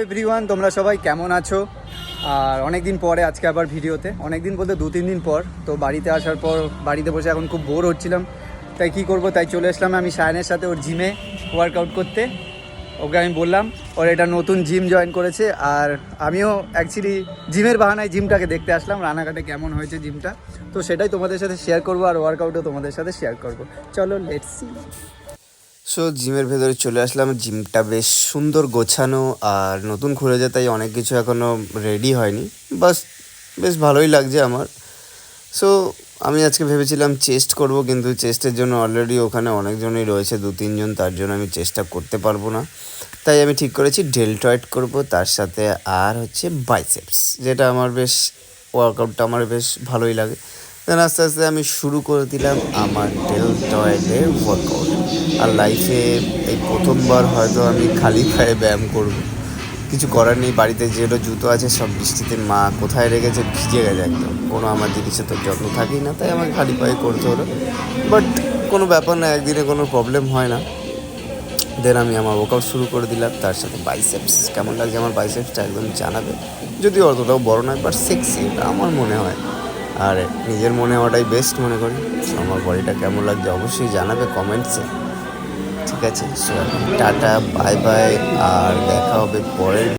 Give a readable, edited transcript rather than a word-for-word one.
Everyone, তোমরা সবাই কেমন আছো? আর অনেক দিন পরে আজকে আবার ভিডিওতে, অনেক দিন বলতে 2-3 দিন পর। তো বাড়িতে আসার পর বাড়িতে বসে এখন খুব বোর হচ্ছিলাম, তাই কি করব, তাই চলে আসলাম আমি সায়নের সাথে ওর জিমে ওয়ার্কআউট করতে। ওকে আমি বললাম, ওর এটা নতুন জিম জয়েন করেছে, আর আমিও অ্যাকচুয়ালি জিমের বাহানায় জিমটাকে দেখতে আসলাম, রানাঘাটে কেমন হয়েছে জিমটা। তো সেটাই তোমাদের সাথে শেয়ার করবো, আর ওয়ার্কআউটও তোমাদের সাথে শেয়ার করবো। চলো লেটস সি। সো জিমের ভেতরে চলে আসলাম। জিমটা বেশ সুন্দর গোছানো, আর নতুন খুলেছে তাই অনেক কিছু এখনও রেডি হয়নি, বাস বেশ ভালোই লাগছে আমার। সো আমি আজকে ভেবেছিলাম চেস্ট করব, কিন্তু চেস্টের জন্য অলরেডি ওখানে অনেকজনই রয়েছে, 2-3 জন, তার জন্য আমি চেষ্টা করতে পারবো না। তাই আমি ঠিক করেছি ডেল্টয়েড করব, তার সাথে আর হচ্ছে বাইসেপস, যেটা আমার বেশ ওয়ার্কআউটটা আমার বেশ ভালোই লাগে। দেন আস্তে আস্তে আমি শুরু করে দিলাম আমার ডেল্টয়েডের ওয়ার্কআউট। আর লাইফে এই প্রথমবার হয়তো আমি খালি পায়ে ব্যায়াম করব। কিছু করার নেই, বাড়িতে যেগুলো জুতো আছে সব বৃষ্টিতে মা কোথায় রেখেছে ভিজে গেছে একদম। কোনো আমার জিনিসের তো যত্ন থাকেই না, তাই আমাকে খালি পায়ে করতে হলো। বাট কোনো ব্যাপার না, একদিনে কোনো প্রবলেম হয় না। দেন আমি আমার ওয়ার্কআউট শুরু করে দিলাম, তার সাথে বাইসেপস। কেমন লাগছে আমার বাইসেপসটা একদম জানাবে, যদিও অতটাও বড় নয়, বাট সেক্সি, এটা আমার মনে হয়। আর নিজের মনে হওয়াটাই বেস্ট মনে করি। আমার বডিটা কেমন লাগছে অবশ্যই জানাবে কমেন্টসে। ঠিক আছে, সো এখন টাটা, বাই বাই, আর দেখা হবে পরের